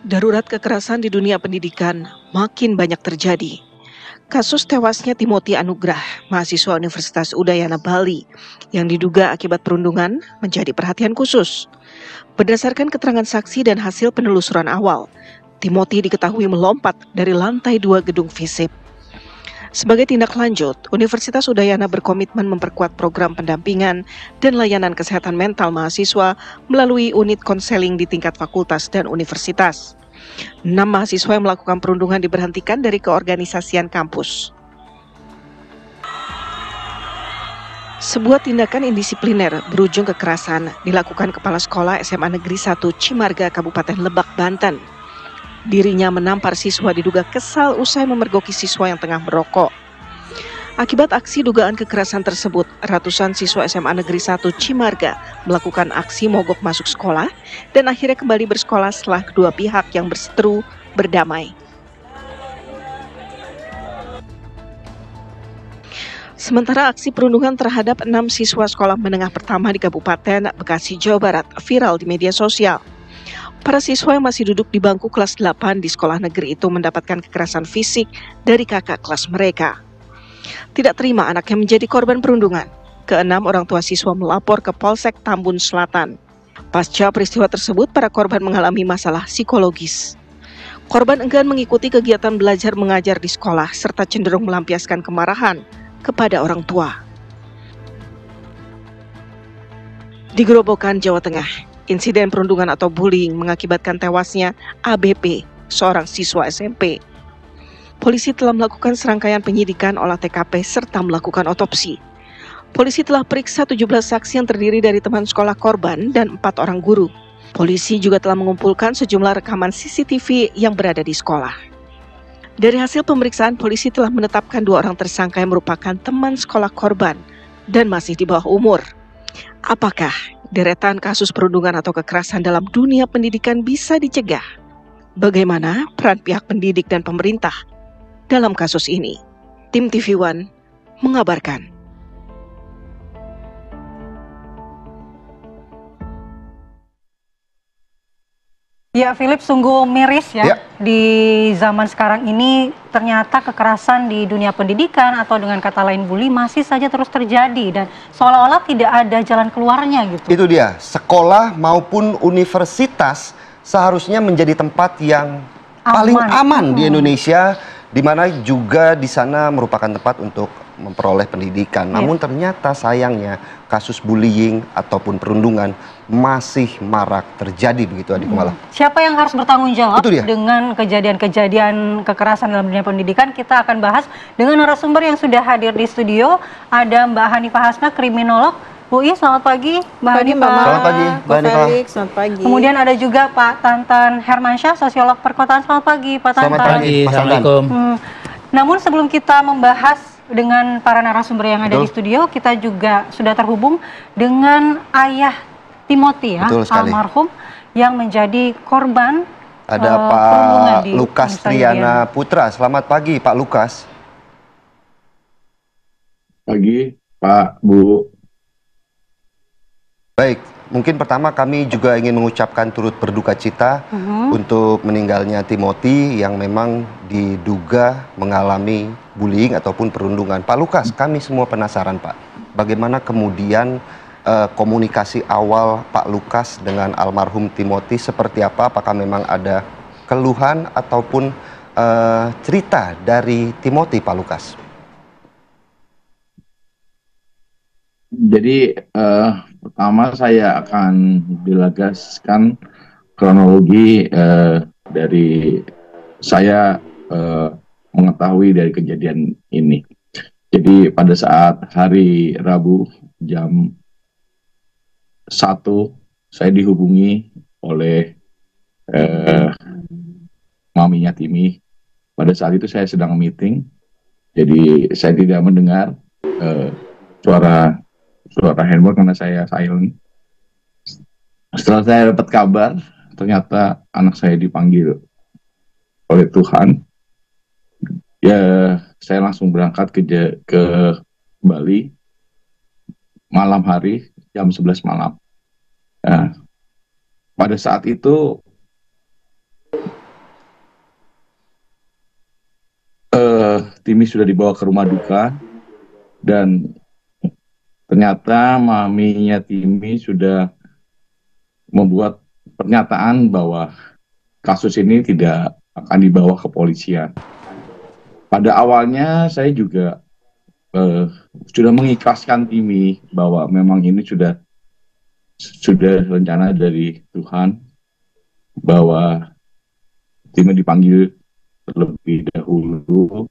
Darurat kekerasan di dunia pendidikan makin banyak terjadi. Kasus tewasnya Timothy Anugrah, mahasiswa Universitas Udayana Bali, yang diduga akibat perundungan menjadi perhatian khusus. Berdasarkan keterangan saksi dan hasil penelusuran awal, Timothy diketahui melompat dari lantai 2 gedung FISIP. Sebagai tindak lanjut, Universitas Udayana berkomitmen memperkuat program pendampingan dan layanan kesehatan mental mahasiswa melalui unit konseling di tingkat fakultas dan universitas. 6 mahasiswa yang melakukan perundungan diberhentikan dari keorganisasian kampus. Sebuah tindakan indisipliner berujung kekerasan dilakukan Kepala Sekolah SMA Negeri 1 Cimarga, Kabupaten Lebak, Banten. Dirinya menampar siswa diduga kesal usai memergoki siswa yang tengah merokok. Akibat aksi dugaan kekerasan tersebut, ratusan siswa SMA Negeri 1 Cimarga melakukan aksi mogok masuk sekolah dan akhirnya kembali bersekolah setelah kedua pihak yang berseteru berdamai. Sementara aksi perundungan terhadap 6 siswa sekolah menengah pertama di Kabupaten Bekasi, Jawa Barat viral di media sosial. Para siswa yang masih duduk di bangku kelas 8 di sekolah negeri itu mendapatkan kekerasan fisik dari kakak kelas mereka. Tidak terima anaknya menjadi korban perundungan, ke-6 orang tua siswa melapor ke Polsek Tambun Selatan. Pasca peristiwa tersebut, para korban mengalami masalah psikologis. Korban enggan mengikuti kegiatan belajar mengajar di sekolah serta cenderung melampiaskan kemarahan kepada orang tua. Di Gerobokan, Jawa Tengah, insiden perundungan atau bullying mengakibatkan tewasnya ABP, seorang siswa SMP. Polisi telah melakukan serangkaian penyidikan, olah TKP, serta melakukan otopsi. Polisi telah periksa 17 saksi yang terdiri dari teman sekolah korban dan 4 orang guru. Polisi juga telah mengumpulkan sejumlah rekaman CCTV yang berada di sekolah. Dari hasil pemeriksaan, polisi telah menetapkan 2 orang tersangka yang merupakan teman sekolah korban dan masih di bawah umur. Apakah deretan kasus perundungan atau kekerasan dalam dunia pendidikan bisa dicegah? Bagaimana peran pihak pendidik dan pemerintah dalam kasus ini? Tim TV One mengabarkan. Ya, Philip, sungguh miris ya. Di zaman sekarang ini ternyata kekerasan di dunia pendidikan atau dengan kata lain bully masih saja terus terjadi dan seolah-olah tidak ada jalan keluarnya gitu. Itu dia, sekolah maupun universitas seharusnya menjadi tempat yang paling aman di Indonesia, di mana juga di sana merupakan tempat untuk memperoleh pendidikan. Namun ternyata sayangnya kasus bullying ataupun perundungan masih marak terjadi begitu, Adik Kumala. Siapa yang harus bertanggung jawab dengan kejadian-kejadian kekerasan dalam dunia pendidikan? Kita akan bahas dengan narasumber yang sudah hadir di studio. Ada Mbak Hanifah Hasna, kriminolog. Bu I, selamat pagi. Mbak Hanifah. Selamat pagi, Mbak Hanifah. Selamat pagi. Kemudian ada juga Pak Tantan Hermansyah, sosiolog perkotaan. Selamat pagi, Pak Tantan. Selamat pagi, Assalamualaikum. Namun sebelum kita membahas dengan para narasumber yang ada di studio, kita juga sudah terhubung dengan ayah Timothy ya, almarhum yang menjadi korban. Ada Pak Lukas Triana Putra. Selamat pagi, Pak Lukas. Pagi, Pak, Bu. Baik, mungkin pertama kami juga ingin mengucapkan turut berduka cita untuk meninggalnya Timothy yang memang diduga mengalami bullying ataupun perundungan. Pak Lukas, kami semua penasaran, Pak. Bagaimana kemudian komunikasi awal Pak Lukas dengan almarhum Timothy seperti apa? Apakah memang ada keluhan ataupun cerita dari Timothy, Pak Lukas? Jadi pertama saya akan dilagaskan kronologi dari saya mengetahui dari kejadian ini. Jadi pada saat hari Rabu jam 1 saya dihubungi oleh maminya Timi. Pada saat itu saya sedang meeting, jadi saya tidak mendengar suara handphone karena saya silent. Setelah saya dapat kabar, ternyata anak saya dipanggil oleh Tuhan. Ya, saya langsung berangkat ke Bali malam hari jam 11 malam. Nah, pada saat itu Timi sudah dibawa ke rumah duka dan ternyata maminya Timi sudah membuat pernyataan bahwa kasus ini tidak akan dibawa ke polisian. Pada awalnya saya juga sudah mengikhlaskan Timi bahwa memang ini sudah rencana dari Tuhan bahwa Timi dipanggil terlebih dahulu.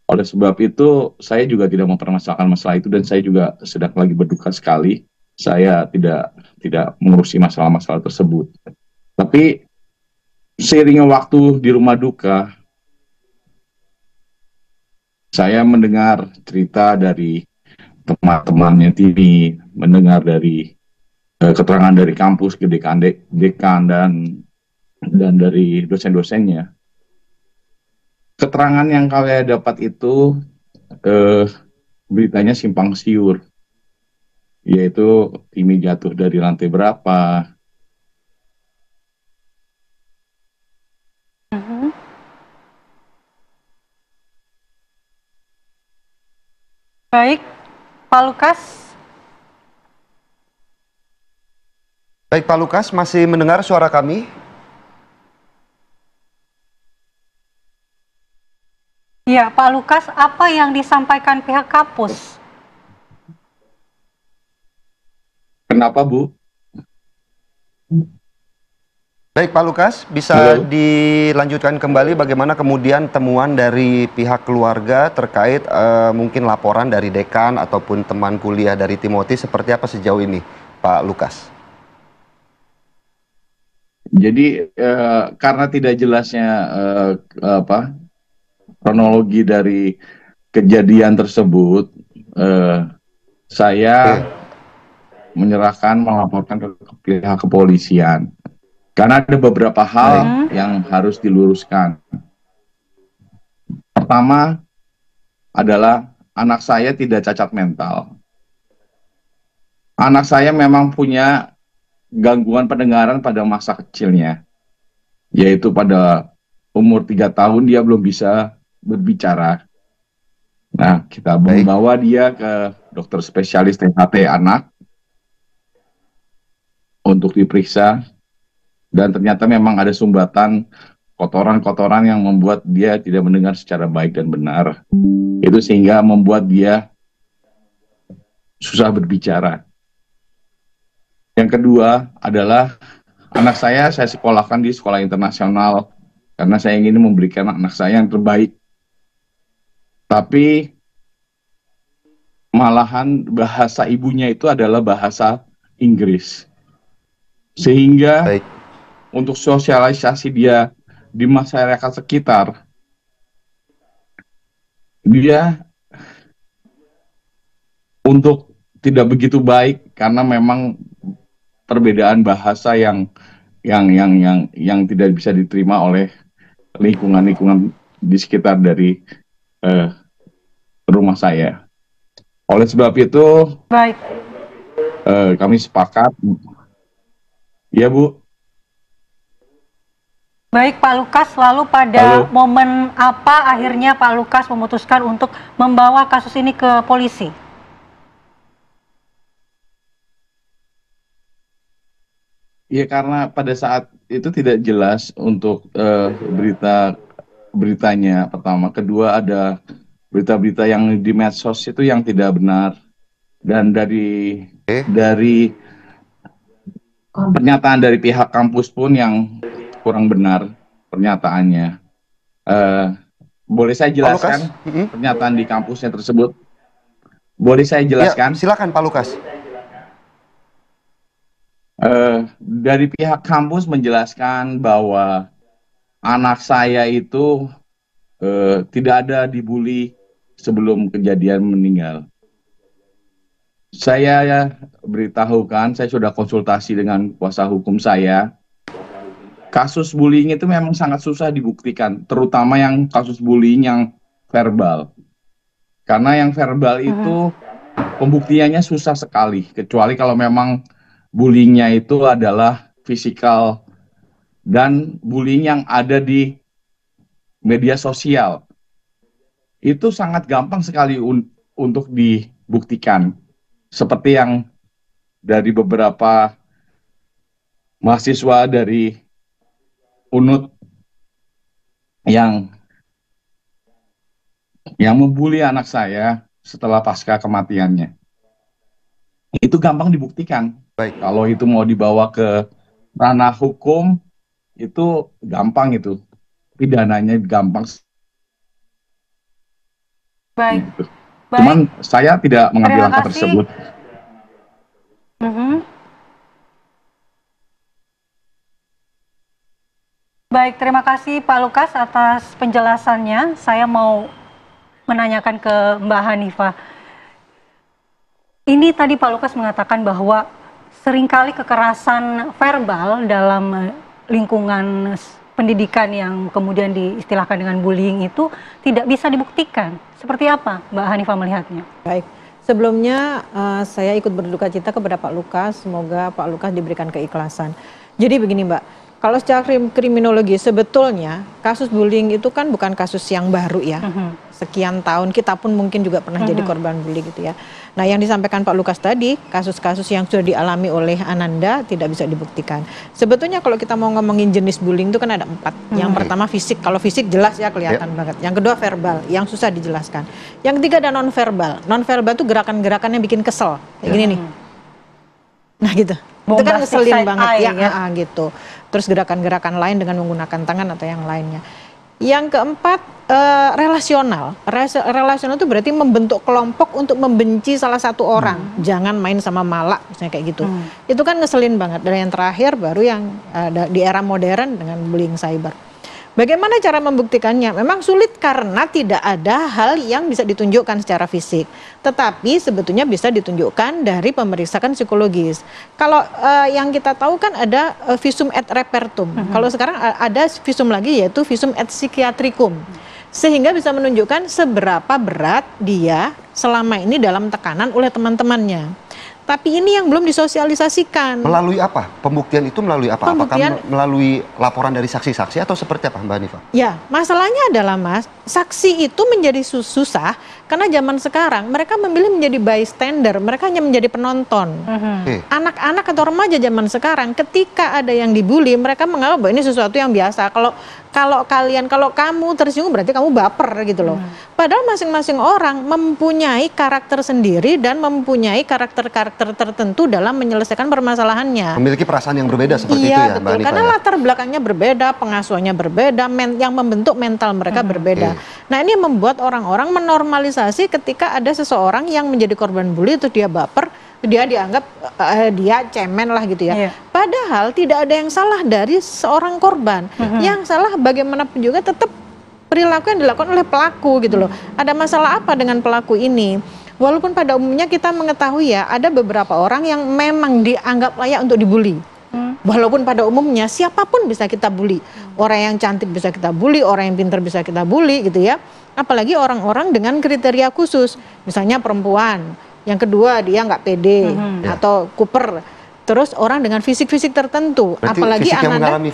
Oleh sebab itu saya juga tidak mempermasalahkan masalah itu dan saya juga sedang lagi berduka sekali. Saya tidak mengurusi masalah-masalah tersebut. Tapi seiringnya waktu di rumah duka, saya mendengar cerita dari teman-temannya Timi, mendengar dari keterangan dari kampus, dekan dan dari dosen-dosennya. Keterangan yang kalian dapat itu beritanya simpang siur, yaitu Timi jatuh dari lantai berapa. Baik, Pak Lukas. Baik, Pak Lukas, masih mendengar suara kami? Ya, Pak Lukas, apa yang disampaikan pihak kampus? Kenapa, Bu? Baik, Pak Lukas, bisa dilanjutkan kembali bagaimana kemudian temuan dari pihak keluarga terkait mungkin laporan dari dekan ataupun teman kuliah dari Timothy seperti apa sejauh ini, Pak Lukas? Jadi karena tidak jelasnya kronologi dari kejadian tersebut, saya melaporkan ke pihak kepolisian. Karena ada beberapa hal yang harus diluruskan. Pertama adalah anak saya tidak cacat mental. Anak saya memang punya gangguan pendengaran pada masa kecilnya, yaitu pada umur 3 tahun dia belum bisa berbicara. Nah, kita membawa dia ke dokter spesialis THT anak untuk diperiksa. Dan ternyata memang ada sumbatan kotoran-kotoran yang membuat dia tidak mendengar secara baik dan benar. Itu sehingga membuat dia susah berbicara. Yang kedua adalah anak saya sekolahkan di sekolah internasional karena saya ingin memberikan anak saya yang terbaik. Tapi malahan bahasa ibunya itu adalah bahasa Inggris. Sehingga untuk sosialisasi dia di masyarakat sekitar, dia untuk tidak begitu baik karena memang perbedaan bahasa yang tidak bisa diterima oleh lingkungan di sekitar dari rumah saya. Oleh sebab itu, kami sepakat, ya Bu. Baik Pak Lukas, lalu pada momen apa akhirnya Pak Lukas memutuskan untuk membawa kasus ini ke polisi? Ya karena pada saat itu tidak jelas untuk beritanya pertama. Kedua ada berita-berita yang di medsos itu yang tidak benar. Dan dari pernyataan dari pihak kampus pun yang kurang benar pernyataannya. Boleh saya jelaskan pernyataan di kampusnya tersebut? Boleh saya jelaskan? Ya, silakan Pak Lukas. Dari pihak kampus menjelaskan bahwa anak saya itu tidak ada dibully sebelum kejadian meninggal. Saya beritahukan, saya sudah konsultasi dengan kuasa hukum saya. Kasus bullying itu memang sangat susah dibuktikan, terutama yang kasus bullying yang verbal. Karena yang verbal itu pembuktiannya susah sekali, kecuali kalau memang bullyingnya itu adalah fisikal dan bullying yang ada di media sosial. Itu sangat gampang sekali untuk dibuktikan. Seperti yang dari beberapa mahasiswa dari UNUD yang membuli anak saya setelah pasca kematiannya. Itu gampang dibuktikan. Baik. Kalau itu mau dibawa ke ranah hukum, itu gampang itu. Pidananya gampang. Baik. Gitu. Cuman saya tidak mengambil langkah tersebut. Baik, terima kasih Pak Lukas atas penjelasannya. Saya mau menanyakan ke Mbak Hanifah. Ini tadi Pak Lukas mengatakan bahwa seringkali kekerasan verbal dalam lingkungan pendidikan yang kemudian diistilahkan dengan bullying itu tidak bisa dibuktikan. Seperti apa Mbak Hanifah melihatnya? Baik, sebelumnya saya ikut berduka cita kepada Pak Lukas. Semoga Pak Lukas diberikan keikhlasan. Jadi begini Mbak, kalau secara kriminologi sebetulnya kasus bullying itu kan bukan kasus yang baru ya. Sekian tahun kita pun mungkin juga pernah jadi korban bullying gitu ya. Nah yang disampaikan Pak Lukas tadi, kasus-kasus yang sudah dialami oleh Ananda tidak bisa dibuktikan. Sebetulnya kalau kita mau ngomongin jenis bullying itu kan ada 4. Yang pertama fisik, kalau fisik jelas ya kelihatan banget. Yang kedua verbal, yang susah dijelaskan. Yang ketiga ada non-verbal. Non-verbal itu gerakan-gerakan yang bikin kesel. Kayak gini nih. Nah gitu. Itu kan ngeselin banget ya. Gitu. Terus gerakan-gerakan lain dengan menggunakan tangan atau yang lainnya. Yang keempat relasional. Relasional itu berarti membentuk kelompok untuk membenci salah satu orang. Jangan main sama malak misalnya kayak gitu. Itu kan ngeselin banget. Dan yang terakhir baru yang di era modern dengan bullying cyber. Bagaimana cara membuktikannya? Memang sulit karena tidak ada hal yang bisa ditunjukkan secara fisik. Tetapi sebetulnya bisa ditunjukkan dari pemeriksaan psikologis. Kalau yang kita tahu kan ada visum et repertum. Kalau sekarang ada visum lagi yaitu visum et psychiatricum. Sehingga bisa menunjukkan seberapa berat dia selama ini dalam tekanan oleh teman-temannya. Tapi ini yang belum disosialisasikan. Melalui apa? Pembuktian itu melalui apa? Apakah melalui laporan dari saksi-saksi atau seperti apa Mbak Hanifah? Ya, masalahnya adalah Mas, saksi itu menjadi susah karena zaman sekarang mereka memilih menjadi bystander, mereka hanya menjadi penonton. Anak-anak atau remaja zaman sekarang ketika ada yang dibully, mereka menganggap bahwa ini sesuatu yang biasa. Kalau kamu tersinggung berarti kamu baper gitu loh. Padahal masing-masing orang mempunyai karakter sendiri dan mempunyai karakter-karakter tertentu dalam menyelesaikan permasalahannya. Memiliki perasaan yang berbeda seperti itu ya, Mbak Hanifah. Karena latar belakangnya berbeda, pengasuhannya berbeda, yang membentuk mental mereka berbeda. Nah ini membuat orang-orang menormalisasi ketika ada seseorang yang menjadi korban bully itu dia baper, dia dianggap dia cemen lah gitu ya. Padahal tidak ada yang salah dari seorang korban. Yang salah bagaimanapun juga tetap perilaku yang dilakukan oleh pelaku gitu loh. Ada masalah apa dengan pelaku ini? Walaupun pada umumnya kita mengetahui ya ada beberapa orang yang memang dianggap layak untuk dibully. Walaupun pada umumnya siapapun bisa kita bully. Orang yang cantik bisa kita bully, orang yang pintar bisa kita bully gitu ya. Apalagi orang-orang dengan kriteria khusus. Misalnya perempuan. Yang kedua dia nggak pede atau kuper. Terus orang dengan fisik-fisik tertentu. Berarti apalagi fisik yang Ananda, mengalami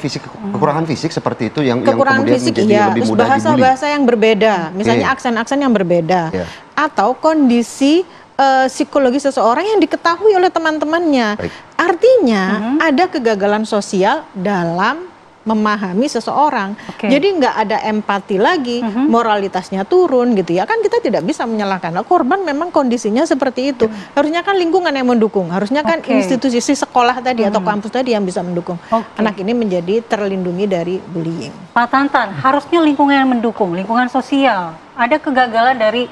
kekurangan fisik seperti itu yang kekurangan kemudian fisik, menjadi lebih terus mudah dibully. bahasa-bahasa yang berbeda. Misalnya aksen-aksen yang berbeda. Atau kondisi psikologi seseorang yang diketahui oleh teman-temannya. Artinya ada kegagalan sosial dalam memahami seseorang. Jadi nggak ada empati lagi, moralitasnya turun gitu ya. Kan kita tidak bisa menyalahkan. Nah, korban memang kondisinya seperti itu. Harusnya kan lingkungan yang mendukung. Harusnya kan institusi sekolah tadi atau kampus tadi yang bisa mendukung. Anak ini menjadi terlindungi dari bullying. Pak Tantan, harusnya lingkungan yang mendukung, lingkungan sosial. Ada kegagalan dari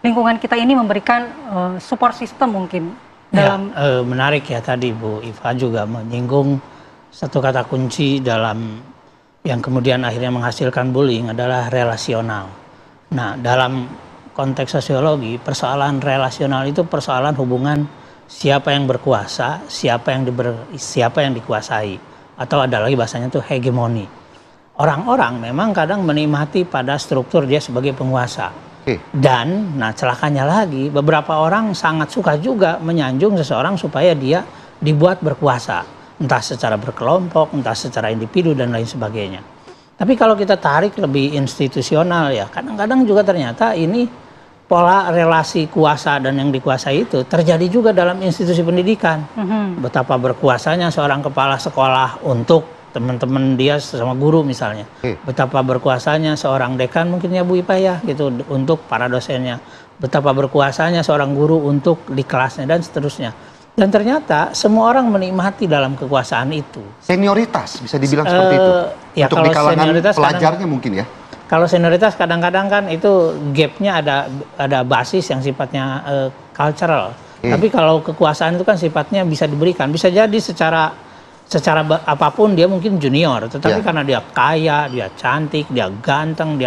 lingkungan kita ini memberikan support system mungkin. Dalam menarik ya tadi Bu Iva juga menyinggung satu kata kunci dalam yang kemudian akhirnya menghasilkan bullying adalah relasional. Nah, dalam konteks sosiologi, persoalan relasional itu persoalan hubungan siapa yang berkuasa, siapa yang dikuasai, atau ada lagi bahasanya itu hegemoni. Orang-orang memang kadang menikmati pada struktur dia sebagai penguasa. Dan, nah celakanya lagi, beberapa orang sangat suka juga menyanjung seseorang supaya dia dibuat berkuasa. Entah secara berkelompok, entah secara individu dan lain sebagainya. Tapi kalau kita tarik lebih institusional ya, kadang-kadang juga ternyata ini pola relasi kuasa dan yang dikuasai itu terjadi juga dalam institusi pendidikan. Betapa berkuasanya seorang kepala sekolah untuk teman-teman dia sama guru misalnya. Betapa berkuasanya seorang dekan mungkin ya Bu Ipa ya gitu untuk para dosennya. Betapa berkuasanya seorang guru untuk di kelasnya dan seterusnya. Dan ternyata semua orang menikmati dalam kekuasaan itu. Senioritas bisa dibilang seperti itu. Ya, untuk di kalangan pelajarnya mungkin ya. Kalau senioritas kadang-kadang kan itu gapnya ada basis yang sifatnya cultural. Tapi kalau kekuasaan itu kan sifatnya bisa diberikan. Bisa jadi secara apapun dia mungkin junior. Tetapi karena dia kaya, dia cantik, dia ganteng,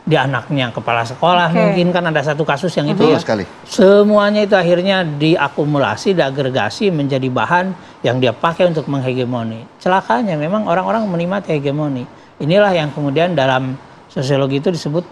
dia anaknya kepala sekolah, mungkin kan ada satu kasus yang itu ya. Sekali. Semuanya itu akhirnya diakumulasi, diagregasi menjadi bahan yang dia pakai untuk menghegemoni. Celakanya memang orang-orang menikmati hegemoni. Inilah yang kemudian dalam sosiologi itu disebut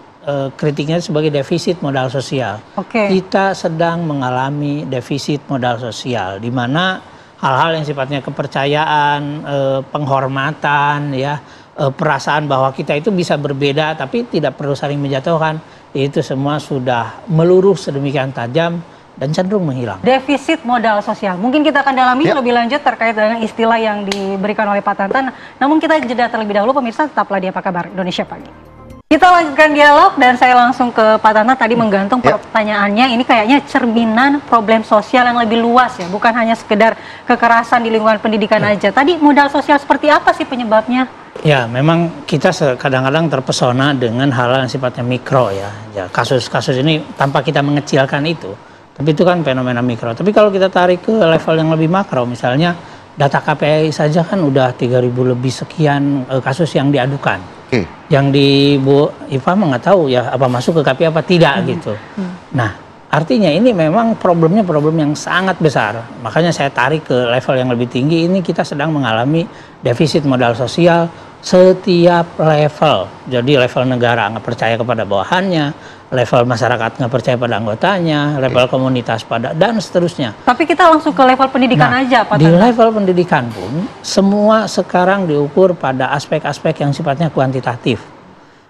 kritiknya sebagai defisit modal sosial. Kita sedang mengalami defisit modal sosial, di mana hal-hal yang sifatnya kepercayaan, penghormatan, ya, perasaan bahwa kita itu bisa berbeda tapi tidak perlu saling menjatuhkan, itu semua sudah meluruh sedemikian tajam dan cenderung menghilang. Defisit modal sosial. Mungkin kita akan dalami lebih lanjut terkait dengan istilah yang diberikan oleh Pak Tantan. Namun kita jeda terlebih dahulu, pemirsa, tetaplah di Apa Kabar Indonesia Pagi. Kita lanjutkan dialog dan saya langsung ke Pak Tantan. Tadi menggantung pertanyaannya, ini kayaknya cerminan problem sosial yang lebih luas ya, bukan hanya sekedar kekerasan di lingkungan pendidikan aja. Tadi modal sosial seperti apa sih penyebabnya? Ya, memang kita kadang-kadang terpesona dengan hal yang sifatnya mikro ya. Kasus-kasus ini tanpa kita mengecilkan itu, tapi itu kan fenomena mikro. Tapi kalau kita tarik ke level yang lebih makro, misalnya data KPI saja kan udah 3.000 lebih sekian kasus yang diadukan. Yang di Bu Iva nggak tahu ya apa masuk ke KPI apa tidak gitu. Nah, artinya ini memang problemnya problem yang sangat besar. Makanya saya tarik ke level yang lebih tinggi. Ini kita sedang mengalami defisit modal sosial setiap level. Jadi level negara nggak percaya kepada bawahannya, level masyarakat nggak percaya pada anggotanya, level komunitas pada dan seterusnya. Tapi kita langsung ke level pendidikan aja, Pak. Di level pendidikan pun semua sekarang diukur pada aspek-aspek yang sifatnya kuantitatif.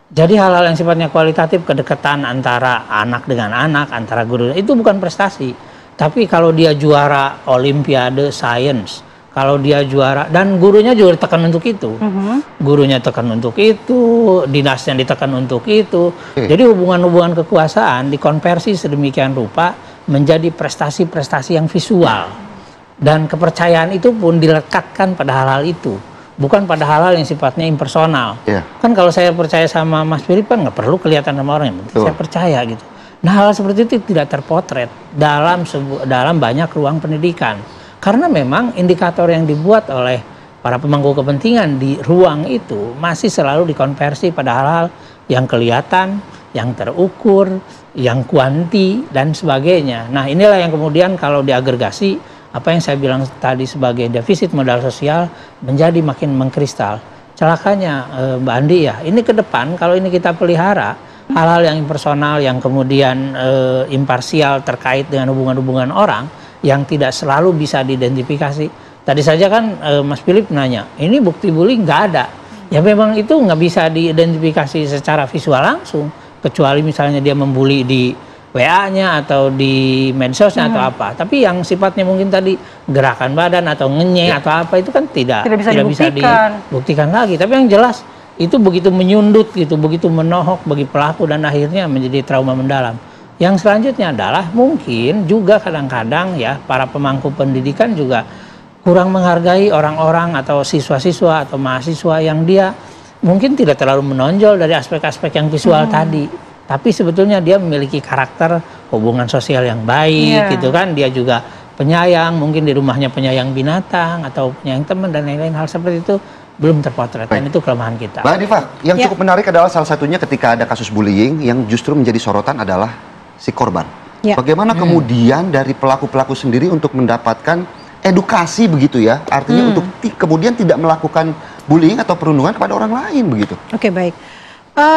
Jadi hal-hal yang sifatnya kualitatif, kedekatan antara anak dengan anak, antara guru, itu bukan prestasi. Tapi kalau dia juara olimpiade sains, kalau dia juara, dan gurunya juga ditekan untuk itu. Gurunya tekan untuk itu, dinasnya ditekan untuk itu. Jadi hubungan-hubungan kekuasaan dikonversi sedemikian rupa menjadi prestasi-prestasi yang visual. Dan kepercayaan itu pun dilekatkan pada hal-hal itu. Bukan pada hal-hal yang sifatnya impersonal. Kan kalau saya percaya sama Mas Philip kan nggak perlu kelihatan sama orang, yang penting saya percaya gitu. Nah, hal seperti itu tidak terpotret dalam banyak ruang pendidikan. Karena memang indikator yang dibuat oleh para pemangku kepentingan di ruang itu masih selalu dikonversi pada hal-hal yang kelihatan, yang terukur, yang kuanti, dan sebagainya. Nah, inilah yang kemudian kalau diagregasi, apa yang saya bilang tadi sebagai defisit modal sosial menjadi makin mengkristal. Celakanya Mbak Andi ya, ini ke depan kalau ini kita pelihara, hal-hal yang impersonal, yang kemudian imparsial terkait dengan hubungan-hubungan orang, yang tidak selalu bisa diidentifikasi. Tadi saja kan Mas Philip nanya, ini bukti bullying nggak ada. Ya memang itu nggak bisa diidentifikasi secara visual langsung, kecuali misalnya dia membuli di WA-nya atau di medsosnya atau apa. Tapi yang sifatnya mungkin tadi gerakan badan atau ngenyek atau apa itu kan tidak bisa dibuktikan lagi. Tapi yang jelas itu begitu menyundut gitu, begitu menohok bagi pelaku dan akhirnya menjadi trauma mendalam. Yang selanjutnya adalah mungkin juga kadang-kadang ya para pemangku pendidikan juga kurang menghargai orang-orang atau siswa-siswa atau mahasiswa yang dia mungkin tidak terlalu menonjol dari aspek-aspek yang visual tadi. Tapi sebetulnya dia memiliki karakter hubungan sosial yang baik gitu kan. Dia juga penyayang, mungkin di rumahnya penyayang binatang atau penyayang teman dan lain-lain, hal seperti itu belum terpotret. Dan itu kelemahan kita. Mbak Diva, yang cukup menarik adalah salah satunya ketika ada kasus bullying yang justru menjadi sorotan adalah si korban. Bagaimana kemudian dari pelaku-pelaku sendiri untuk mendapatkan edukasi begitu ya, artinya untuk kemudian tidak melakukan bullying atau perundungan kepada orang lain begitu. Oke, baik.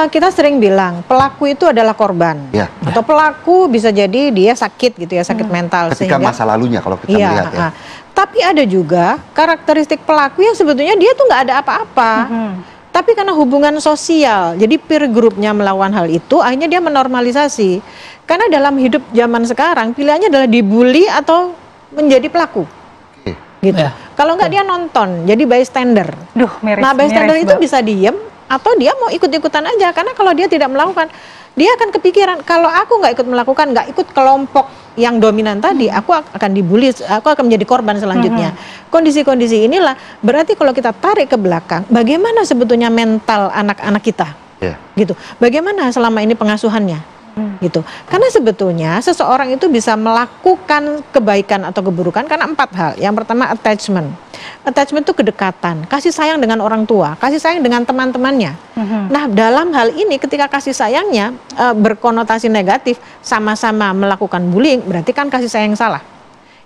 Kita sering bilang pelaku itu adalah korban, atau pelaku bisa jadi dia sakit gitu ya, sakit mental. Ketika sehingga, masa lalunya kalau kita melihat ya. Tapi ada juga karakteristik pelaku yang sebetulnya dia tuh nggak ada apa-apa. Tapi karena hubungan sosial, jadi peer groupnya melakukan hal itu, akhirnya dia menormalisasi. Karena dalam hidup zaman sekarang pilihannya adalah dibully atau menjadi pelaku. Gitu. Ya. Kalau nggak dia nonton, jadi bystander. Duh, miris, Nah, bystander miris, itu Mbak. bisa diem atau dia mau ikut-ikutan aja. Karena kalau dia tidak melakukan, dia akan kepikiran kalau aku nggak ikut melakukan, nggak ikut kelompok yang dominan tadi, aku akan dibully, aku akan menjadi korban selanjutnya. Kondisi-kondisi inilah berarti kalau kita tarik ke belakang, bagaimana sebetulnya mental anak-anak kita, gitu. Bagaimana selama ini pengasuhannya? Gitu. Karena sebetulnya seseorang itu bisa melakukan kebaikan atau keburukan karena 4 hal. Yang pertama attachment. Attachment itu kedekatan, kasih sayang dengan orang tua, kasih sayang dengan teman-temannya. Nah, dalam hal ini ketika kasih sayangnya berkonotasi negatif, sama-sama melakukan bullying, berarti kan kasih sayang salah.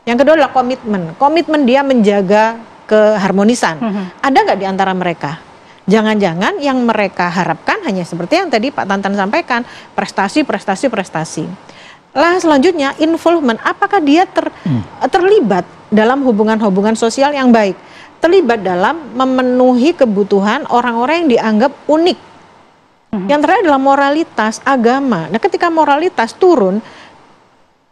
Yang kedua adalah komitmen. Komitmen dia menjaga keharmonisan. Ada nggak di antara mereka? Jangan-jangan yang mereka harapkan hanya seperti yang tadi Pak Tantan sampaikan, prestasi. Lah selanjutnya involvement, apakah dia terlibat dalam hubungan-hubungan sosial yang baik, terlibat dalam memenuhi kebutuhan orang-orang yang dianggap unik. Yang terakhir adalah moralitas, agama. Nah, ketika moralitas turun,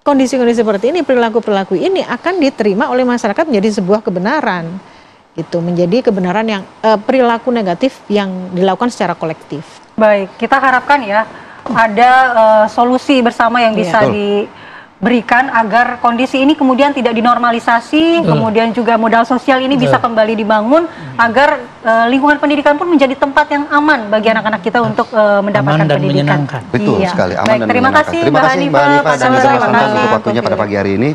kondisi-kondisi seperti ini, perilaku-perilaku ini akan diterima oleh masyarakat menjadi sebuah kebenaran. Itu menjadi kebenaran yang perilaku negatif yang dilakukan secara kolektif. Baik, kita harapkan ya ada solusi bersama yang bisa diberikan agar kondisi ini kemudian tidak dinormalisasi, kemudian juga modal sosial ini bisa kembali dibangun agar lingkungan pendidikan pun menjadi tempat yang aman bagi anak-anak kita untuk mendapatkan aman dan pendidikan. menyenangkan. Betul sekali, aman Baik, dan terima menyenangkan. kasih Terima Mbak kasih Mbak Hanifah, Hanifah dan juga Mas sama-sama. Tantan untuk waktunya pada pagi hari ini.